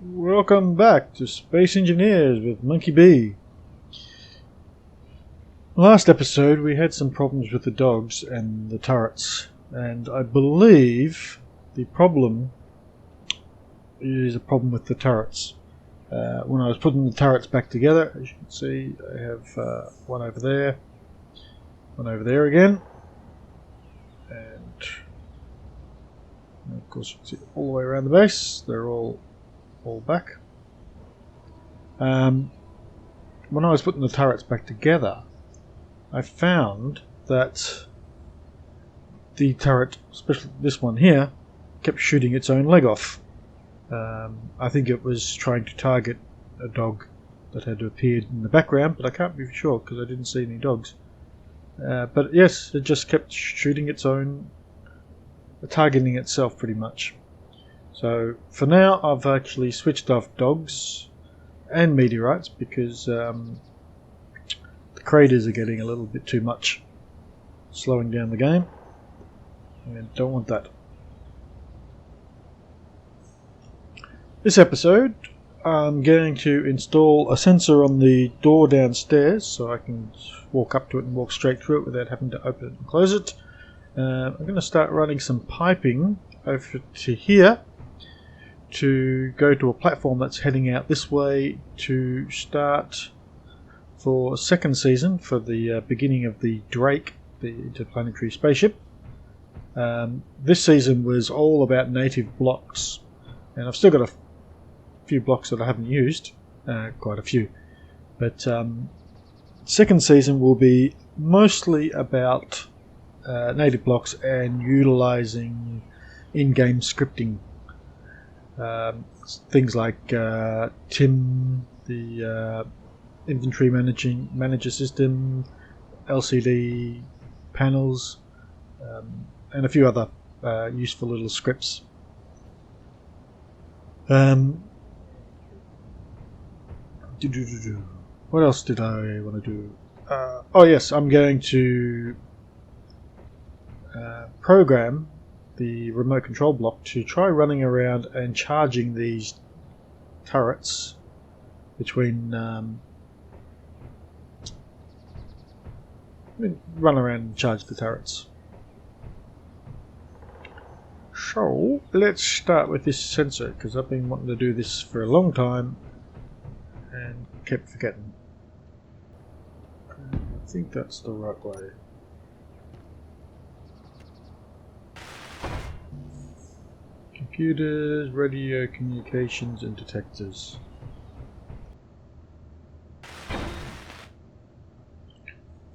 Welcome back to Space Engineers with Monkeyb. Last episode we had some problems with the dogs and the turrets, and I believe the problem is a problem with the turrets. When I was putting the turrets back together, as you can see, I have one over there again, and of course you can see all the way around the base. They're all back. When I was putting the turrets back together, I found that the turret, especially this one here, kept shooting its own leg off. I think it was trying to target a dog that had appeared in the background, but I can't be sure because I didn't see any dogs. But yes, it just kept shooting its own, targeting itself pretty much. So for now I've actually switched off dogs and meteorites because the craters are getting a little bit too much, slowing down the game, and don't want that. This episode I'm going to install a sensor on the door downstairs so I can walk up to it and walk straight through it without having to open it and close it. I'm going to start running some piping over to here to go to a platform that's heading out this way to start for second season for the beginning of the Drake, the interplanetary spaceship. This season was all about native blocks, and I've still got a few blocks that I haven't used, quite a few, but second season will be mostly about native blocks and utilizing in-game scripting. Things like TIM, the inventory manager system, LCD panels, and a few other useful little scripts. What else did I want to do? Oh yes, I'm going to program the remote control block to try running around and charging these turrets between run around and charge the turrets. So let's start with this sensor because I've been wanting to do this for a long time and kept forgetting. I think that's the right way. Computers, radio communications, and detectors.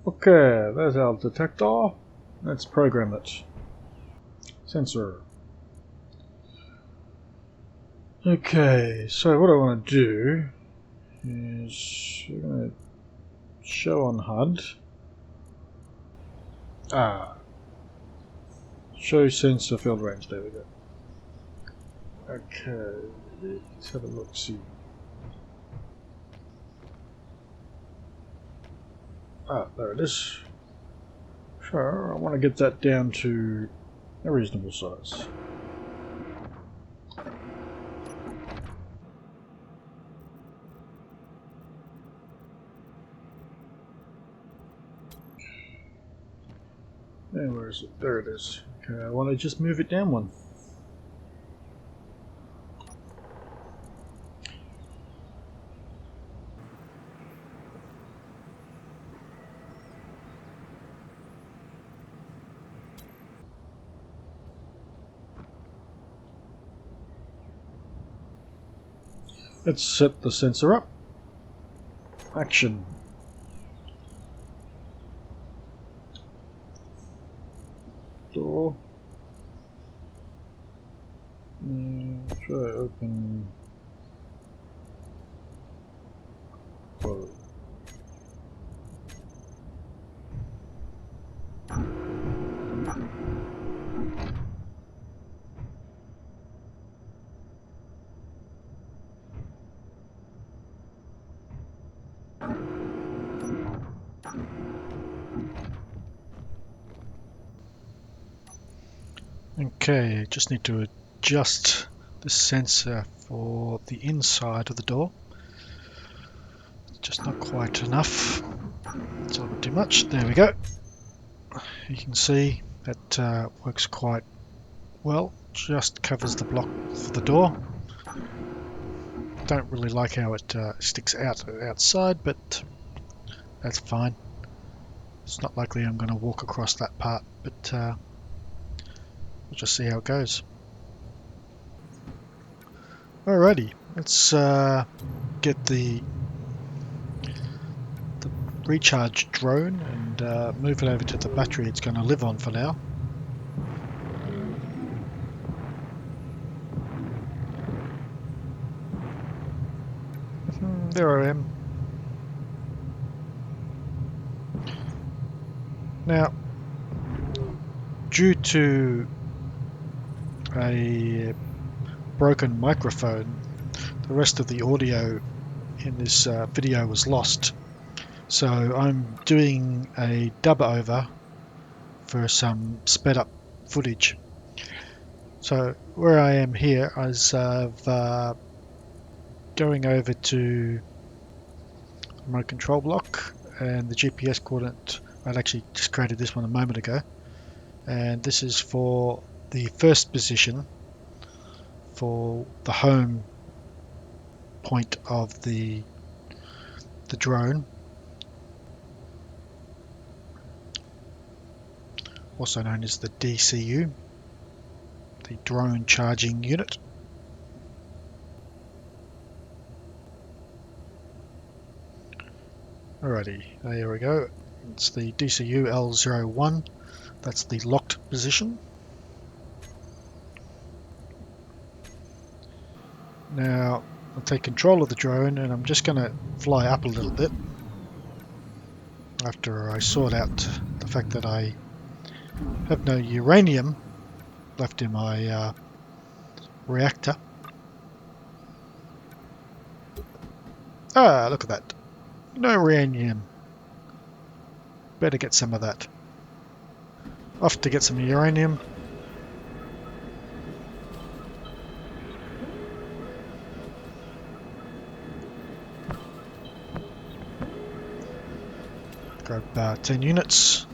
Okay, there's our detector. Let's program it. Sensor. Okay, so what I want to do is we're going to show on HUD. Show sensor field range. There we go. Okay, let's have a look, see. There it is. So I want to get that down to a reasonable size. And where is it? There it is. Okay, I want to just move it down one. Let's set the sensor up. Action. Door. Try open. Close. Okay, just need to adjust the sensor for the inside of the door. Just not quite enough. It's a little bit too much. There we go. You can see that works quite well. Just covers the block for the door. Don't really like how it sticks out outside, but that's fine. It's not likely I'm going to walk across that part, but we'll just see how it goes. Alrighty, let's get the recharge drone and move it over to the battery it's going to live on for now. There I am. Now, due to a broken microphone, the rest of the audio in this video was lost. So I'm doing a dub over for some sped up footage. So where I am here is going over to the remote control block and the GPS coordinate. I'd actually just created this one a moment ago, and this is for the first position for the home point of the drone, also known as the DCU, the drone charging unit. Alrighty, there we go. It's the DCU L01. That's the locked position. Now I'll take control of the drone and I'm just going to fly up a little bit after I sort out the fact that I have no uranium left in my reactor. Ah, look at that. No uranium. Better get some of that. Off to get some uranium. Grab 10 units.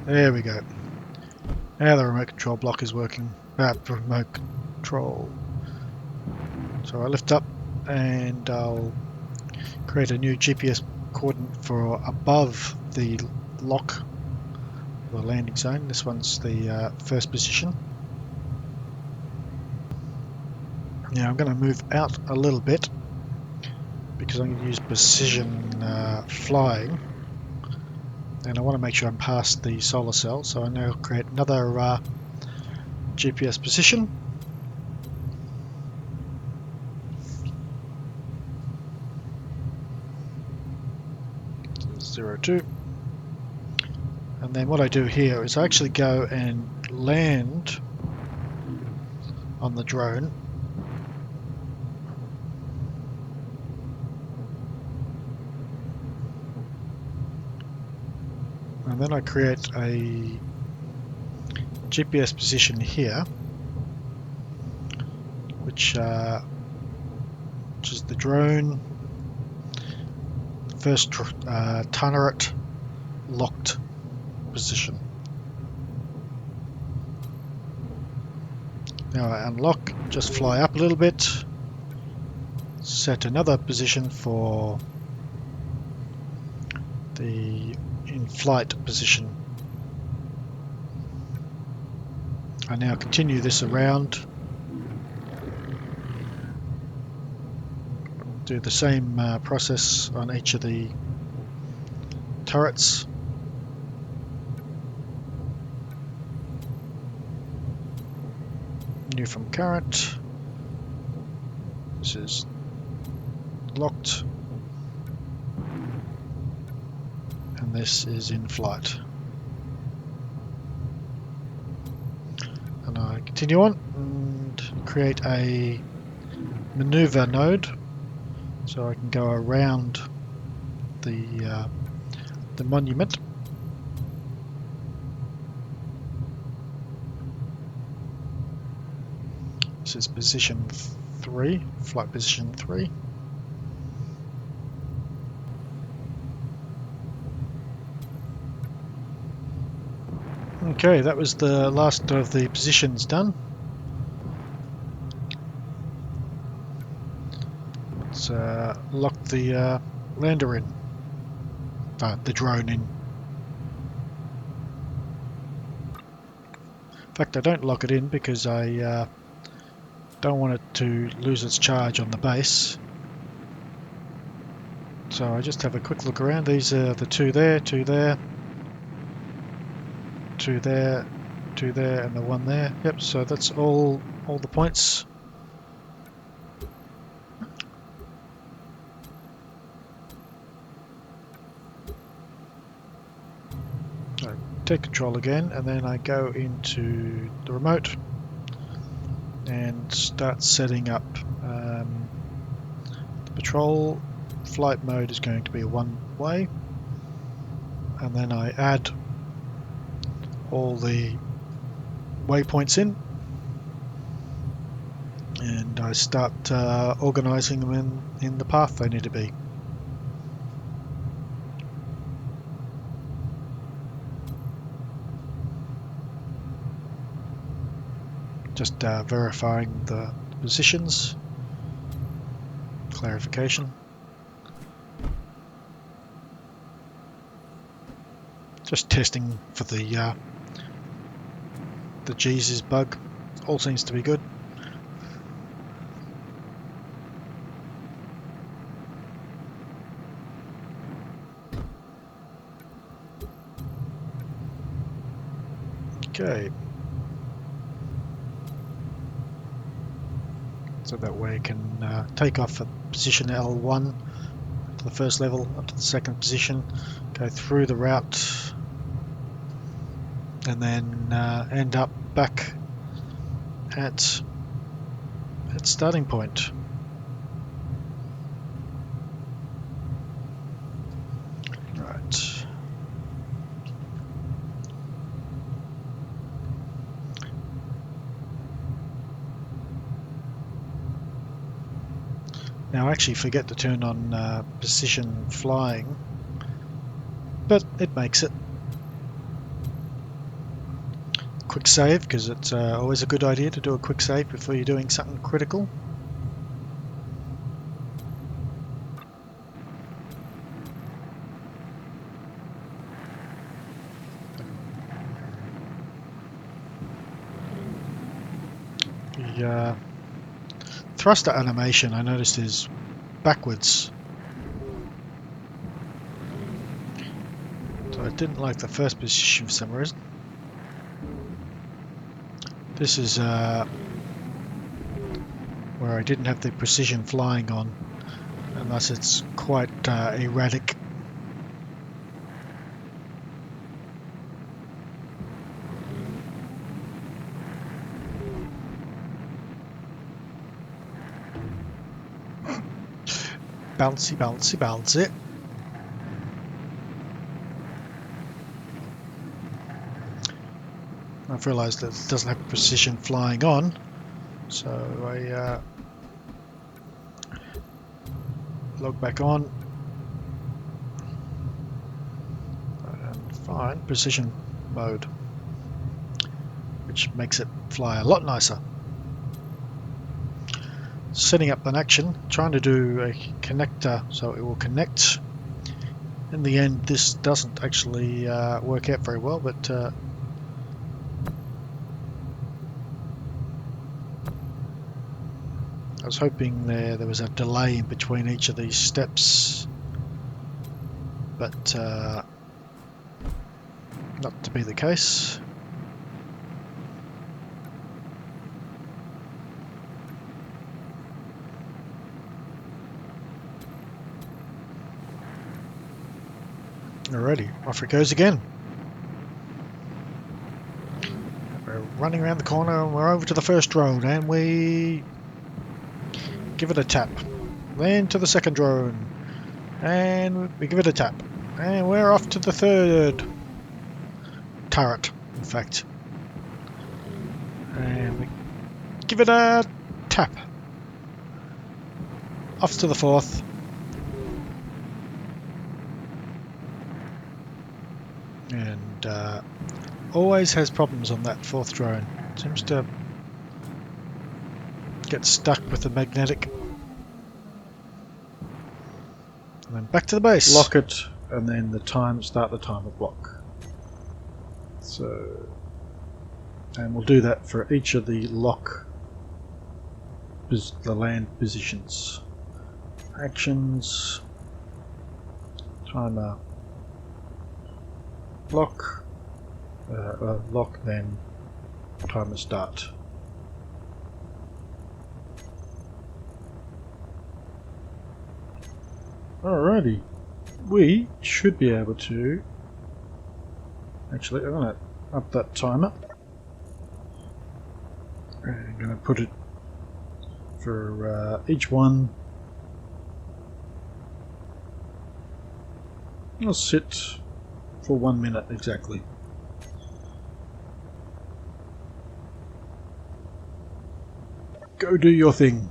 There we go. Now the remote control block is working. Remote control. So I lift up and I'll create a new GPS coordinate for above the lock, the landing zone. This one's the first position. Now I'm going to move out a little bit because I'm going to use precision flying, and I want to make sure I'm past the solar cell. So I now create another GPS position. (02), and then what I do here is I actually go and land on the drone and then I create a GPS position here, which is the drone first turret locked position. Now I unlock, just fly up a little bit, set another position for the in-flight position. I now continue this around, do the same process on each of the turrets. New from current. This is locked. And this is in flight. And I continue on and create a maneuver node so I can go around the monument. This is position 3, flight position 3. Okay, that was the last of the positions done. Let's lock the lander in, the drone in. In fact, I don't lock it in because I don't want it to lose its charge on the base. So I just have a quick look around. These are the two there, two there, two there, two there, and the one there. Yep, so that's all the points. So take control again, and then I go into the remote and start setting up the patrol. Flight mode is going to be one way, and then I add all the waypoints in, and I start organizing them in the path they need to be. Just verifying the positions, clarification. Just testing for the Jesus bug. All seems to be good. Okay. So that way I can take off at position L1 to the first level, up to the second position, go through the route, and then end up back at starting point. Right. Now I actually forget to turn on precision flying, but it makes it. Quick save, because it's always a good idea to do a quick save before you're doing something critical. The thruster animation I noticed is backwards, so I didn't like the first position for some reason. This is where I didn't have the precision flying on, and thus it's quite erratic. Bouncy, bouncy, bouncy. I've realised that it doesn't have precision flying on, so I log back on and find precision mode, which makes it fly a lot nicer. Setting up an action, trying to do a connector so it will connect. In the end, this doesn't actually work out very well, but I was hoping there was a delay in between each of these steps, but not to be the case. Alrighty, off it goes again. We're running around the corner and we're over to the first drone, and we give it a tap. Then to the second drone, and we give it a tap. And we're off to the third turret, in fact. And we give it a tap. Off to the fourth. And always has problems on that fourth drone. Seems to get stuck with the magnetic. And then back to the base. Lock it, and then start the timer block. So, and we'll do that for each of the the land positions. Actions, timer, lock, lock, then timer start. Alrighty, we should be able to. Actually, I'm going to up that timer. I'm going to put it for each one. I'll sit for 1 minute exactly. Go do your thing.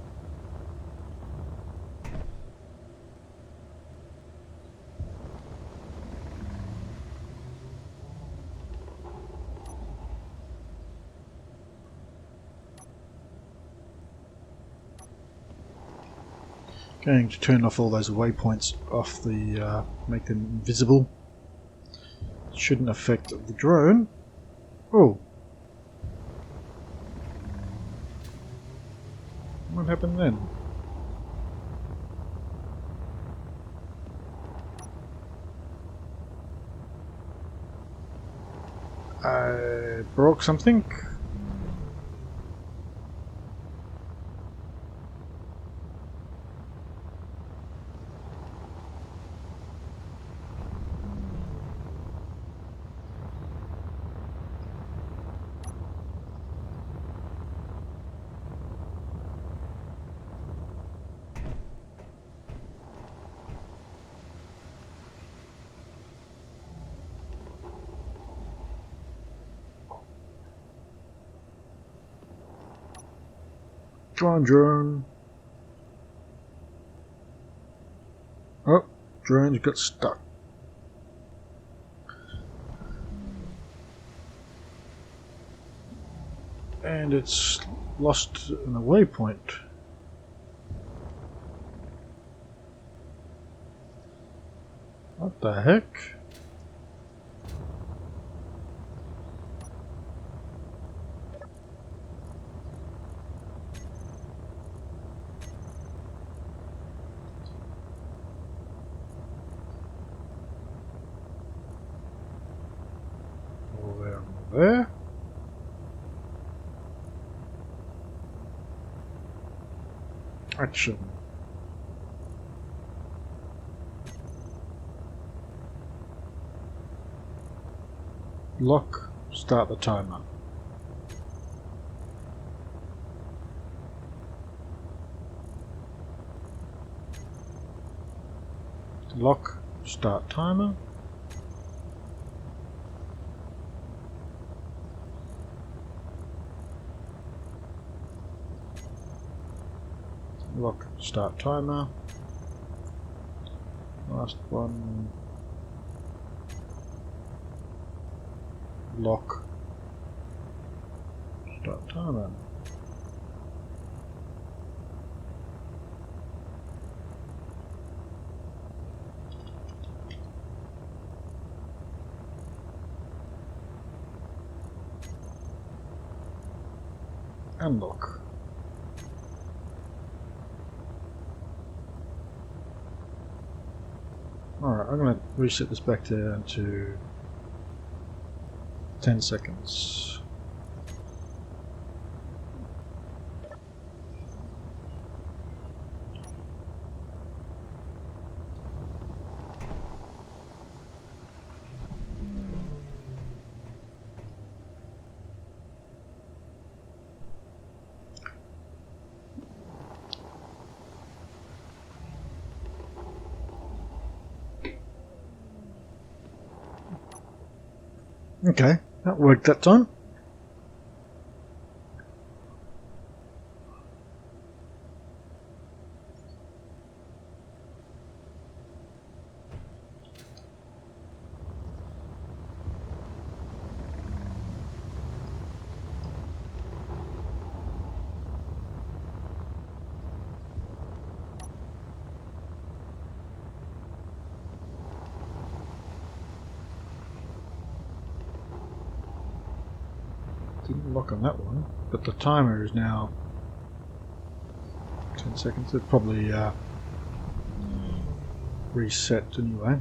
Going to turn off all those waypoints off the make them invisible. Shouldn't affect the drone. Oh, what happened then? I broke something. Come on, drone. Oh, drone's got stuck. And it's lost an waypoint. What the heck? There. Action. Lock. Start the timer. Lock. Start timer. Lock, start timer. Last one. Lock, start timer. Unlock. Alright, I'm going to reset this back down to 10 seconds. Okay, that worked that time. Didn't lock on that one, but the timer is now 10 seconds. It probably reset anyway.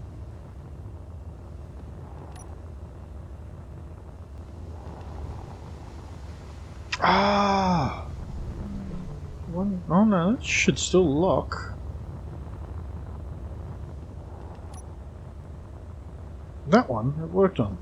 Ah! One, oh no, that should still lock. That one, it worked on.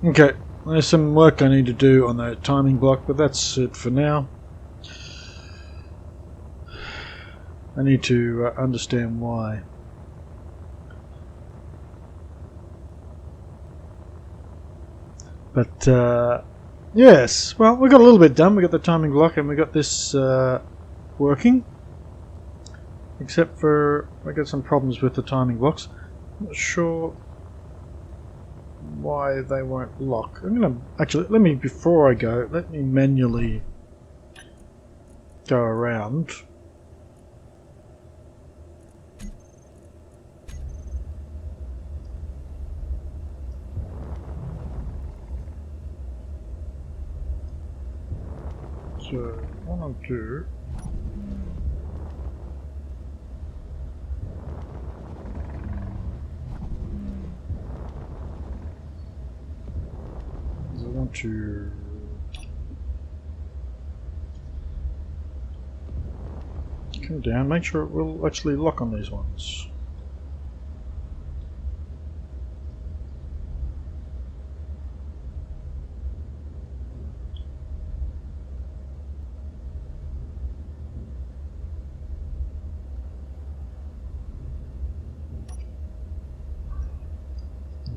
Okay, there's some work I need to do on that timing block, but that's it for now. I need to understand why. But yes, well, we got a little bit done. We got the timing block and we got this working. Except for I got some problems with the timing blocks. Not sure why they won't lock. I'm gonna actually before I go, let me manually go around. So what I'll do is I want to come down, make sure it will actually lock on these ones.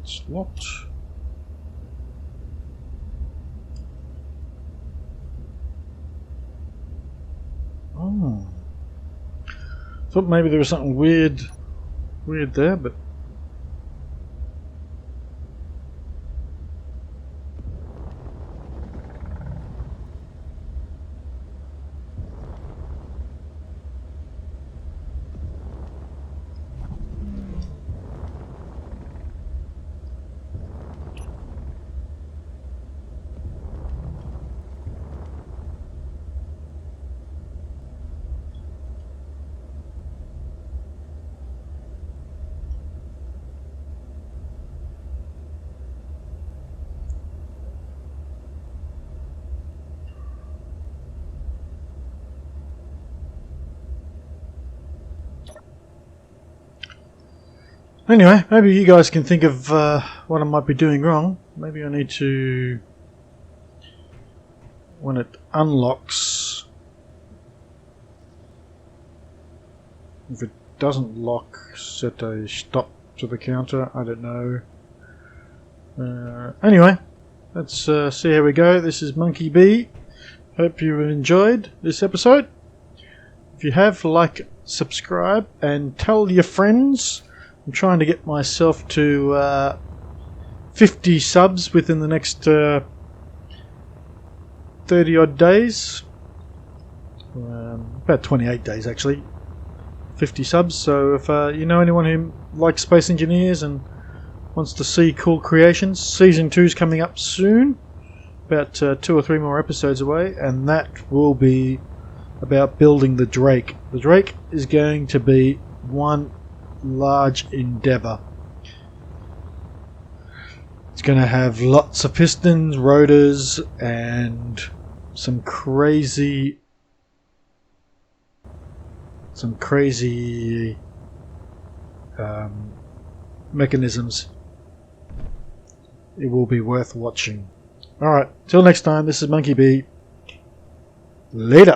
It's locked. Oh. Thought maybe there was something weird there, but anyway, maybe you guys can think of what I might be doing wrong. Maybe I need to, when it unlocks, if it doesn't lock, set a stop to the counter. I don't know. Anyway, let's see how we go. This is Monkeyb. Hope you enjoyed this episode. If you have, like, subscribe, and tell your friends. I'm trying to get myself to 50 subs within the next 30 odd days. About 28 days actually. 50 subs. So if you know anyone who likes Space Engineers and wants to see cool creations, Season 2 is coming up soon. About 2 or 3 more episodes away, and that will be about building the Drake. The Drake is going to be one large endeavour. It's going to have lots of pistons, rotors, and some crazy mechanisms. It will be worth watching. Alright, till next time, this is Monkeyb. Later.